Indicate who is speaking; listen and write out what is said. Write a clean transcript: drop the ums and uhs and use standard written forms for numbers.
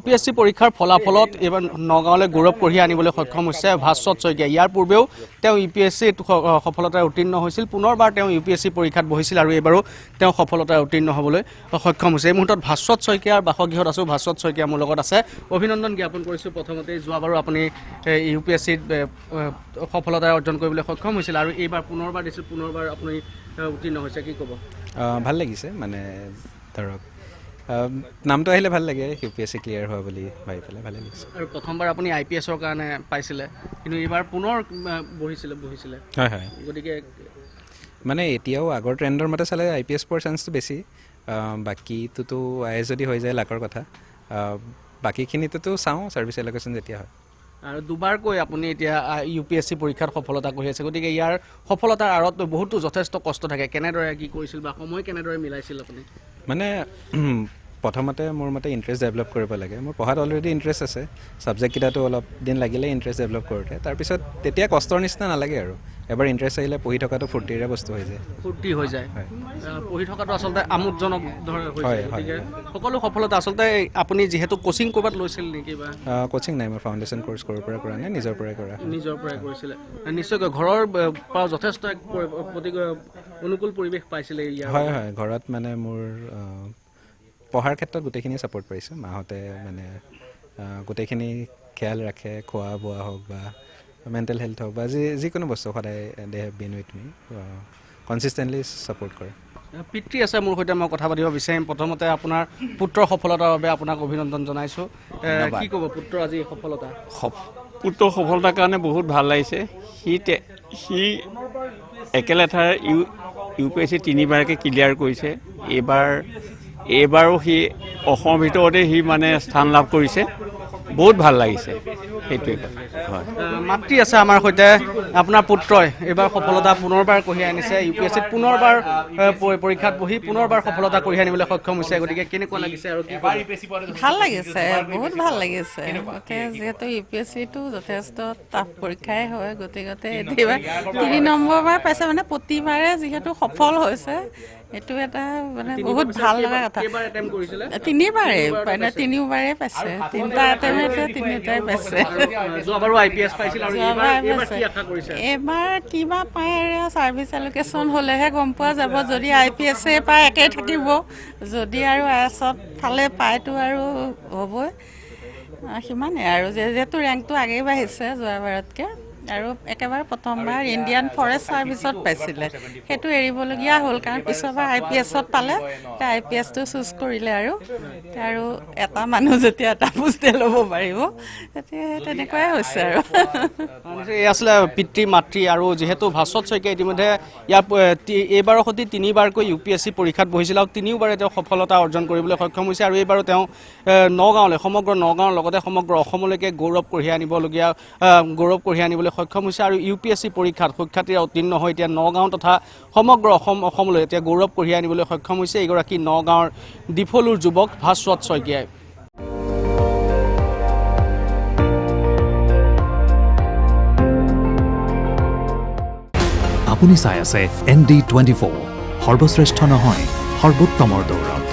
Speaker 1: UPSC পৰীক্ষাৰ ফলাফলত এবাৰ নগাঁৱলৈ গৌৰৱ কঢ়িয়াই আনিবলৈ সক্ষম হৈছে ভাস্বত শইকীয়া। ইয়াৰ পূৰ্বেও তেওঁ UPSC সফলতাৰে উত্তীৰ্ণ হৈছিল, পুনৰবাৰ তেওঁ UPSC পৰীক্ষাত বহিছিল আৰু এইবাৰো তেওঁ সফলতাৰে উত্তীৰ্ণ হ'বলৈ সক্ষম হৈছে। এই মুহূৰ্তত ভাস্বত শইকীয়াৰ বাসগৃহত আছোঁ। ভাস্বত শইকীয়া মোৰ লগত আছে। অভিনন্দন জ্ঞাপন কৰিছোঁ। প্ৰথমতে যোৱাবাৰো আপুনি UPSCত সফলতাৰে অৰ্জন কৰিবলৈ সক্ষম হৈছিল আৰু এইবাৰ পুনৰবাৰ দিছিল, পুনৰবাৰ আপুনি উত্তীৰ্ণ হৈছে, কি ক'ব?
Speaker 2: ভাল লাগিছে, মানে ধৰক নামটো আহিলে ভাল লাগে, UPSC ক্লিয়াৰ হোৱা বুলি ভাবি পেলাই ভালে লাগিছে।
Speaker 1: আৰু প্ৰথমবাৰ আপুনি IPSৰ কাৰণে পাইছিলে, কিন্তু এইবাৰ পুনৰ বহিছিলে
Speaker 2: হয় হয়।
Speaker 1: গতিকে
Speaker 2: মানে এতিয়াও আগৰ ট্ৰেণ্ডৰ মতে চালে IPS পোৱাৰ চান্সটো বেছি। বাকীটোতো IS যদি হৈ যায় লাকৰ কথা, বাকীখিনিতো চাওঁ ছাৰ্ভিচ এল'কেশ্যন যেতিয়া হয়।
Speaker 1: আৰু দুবাৰকৈ আপুনি এতিয়া UPSC পৰীক্ষাত সফলতা কৰি আছে, গতিকে ইয়াৰ সফলতাৰ আঁৰত বহুতো যথেষ্ট কষ্ট থাকে। কেনেদৰে কি কৰিছিল বা সময় কেনেদৰে মিলাইছিল আপুনি?
Speaker 2: মানে প্ৰথমতে মোৰ মতে ইণ্টাৰেষ্ট ডেভেলপ কৰিব লাগে। মোৰ পঢ়াত অলৰেডি ইণ্টাৰেষ্ট আছে, ছাবজেক্টকেইটাতো অলপ দিন লাগিলে ইণ্টাৰেষ্ট ডেভেলপ কৰোঁতে। তাৰপিছত তেতিয়া কষ্টৰ নিচিনা নালাগে আৰু এবাৰ ইণ্টাৰেষ্ট আহিলে পঢ়ি থকাটো ফূৰ্তিৰে বস্তু হৈ যায়।
Speaker 1: ফূৰ্তি হৈ যায়, পঢ়ি থকাটো আচলতে আমোদজনক
Speaker 2: হয়।
Speaker 1: সকলো সফলতা আচলতে আপুনি যিহেতু কোচিং ক'ৰবাত লৈছিল নেকি? বা
Speaker 2: কোচিং নাই, মই ফাউণ্ডেশ্যন ক'ৰ্চ ক'ৰ পৰা কৰা নাই, নিজৰ পৰাই
Speaker 1: কৰিছিলে। নিশ্চয়কৈ ঘৰৰ পৰা যথেষ্ট এক অনুকূল পৰিৱেশ পাইছিলে ইয়াৰ?
Speaker 2: হয় হয়, ঘৰত মানে মোৰ পঢ়াৰ ক্ষেত্ৰত গোটেইখিনি ছাপোৰ্ট পাইছোঁ। মাহঁতে মানে গোটেইখিনি খেয়াল ৰাখে, খোৱা বোৱা হওক বা মেণ্টেল হেল্থ হওক বা যিকোনো বস্তু, সদায় they have been with me, consistently support কৰে।
Speaker 1: পিতৃ আছে মোৰ সৈতে, মই কথা পাতিব বিচাৰিম। প্ৰথমতে আপোনাৰ পুত্ৰৰ সফলতাৰ বাবে আপোনাক অভিনন্দন জনাইছোঁ। কি ক'ব পুত্ৰৰ আজি সফলতা?
Speaker 3: পুত্ৰৰ সফলতাৰ কাৰণে বহুত ভাল লাগিছে। সি একেলেঠাৰে UPSC 3বাৰকৈ ক্লিয়াৰ কৰিছে। এইবাৰো সি অসমৰ ভিতৰতে সি মানে স্থান লাভ কৰিছে। বহুত ভাল লাগিছে, সেইটোৱে কথা। হয়,
Speaker 1: মাতৃ আছে আমাৰ সৈতে। আপোনাৰ পুত্ৰই এইবাৰ সফলতা পুনৰবাৰ কঢ়িয়াই আনিছে, UPSCত পুনৰবাৰ পৰীক্ষাত বহি পুনৰবাৰ সফলতা কঢ়িয়াই আনিবলৈ সক্ষম হৈছে। গতিকে কেনেকুৱা লাগিছে আৰু কি?
Speaker 4: ভাল লাগিছে, বহুত ভাল লাগিছে। যিহেতু UPSCটো যথেষ্ট টাফ পৰীক্ষাই হয়, গতিকে এইবাৰ 3 নম্বৰবাৰ পাইছে, মানে প্ৰতিবাৰে যিহেতু সফল হৈছে, এইটো এটা মানে বহুত ভাল লগা কথা। 3বাৰেই মানে 3বাৰেই পাইছে, 3টা এটেম্পতে 3টাই পাইছে। এইবাৰ কিবা পায় আৰু ছাৰ্ভিচ এল'কেশ্যন হ'লেহে গম পোৱা যাব। যদি IPSC পায় একেই থাকিব, যদি আৰু ISত ফালে পায়তো আৰু হ'বই, সিমানেই আৰু। যিহেতু ৰেংকটো আগেই বাঢ়িছে যোৱাবাৰতকৈ, আৰু একেবাৰে প্ৰথমবাৰ ইণ্ডিয়ান ফৰেষ্ট ছাৰ্ভিচত পাইছিলে, সেইটো এৰিবলগীয়া হ'ল কাৰণ পিছৰবাৰ IPSত পালে, IPSটো চুজ কৰিলে আৰু এটা মানুহ যেতিয়া এটা পোষ্টে ল'ব পাৰিব, তেতিয়া তেনেকুৱাই হৈছে আৰু।
Speaker 1: এই আছিলে পিতৃ মাতৃ। আৰু যিহেতু ভাস্বত শইকীয়া ইতিমধ্যে এইবাৰৰ সৈতে 3বাৰকৈ UPSC পৰীক্ষাত বহিছিল আৰু 3বাৰে তেওঁ সফলতা অৰ্জন কৰিবলৈ সক্ষম হৈছে। আৰু এইবাৰো তেওঁ নগাঁৱলৈ, সমগ্ৰ নগাঁৱৰ লগতে সমগ্ৰ অসমলৈকে গৌৰৱ কঢ়িয়াই আনিবলৈ সক্ষম হৈছে। আৰু UPSC পৰীক্ষাত সুখ্যাতিৰে উত্তীৰ্ণ হৈ এতিয়া নগাঁও তথা সমগ্ৰ অসমলৈ এতিয়া গৌৰৱ কঢ়িয়াই আনিবলৈ সক্ষম হৈছে এইগৰাকী নগাঁৱৰ ডিফলুৰ যুৱক ভাস্বত শইকীয়াই।
Speaker 5: আপুনি চাই আছে ND24, সৰ্বশ্ৰেষ্ঠ নহয়, সৰ্বোত্তমৰ দৌৰত।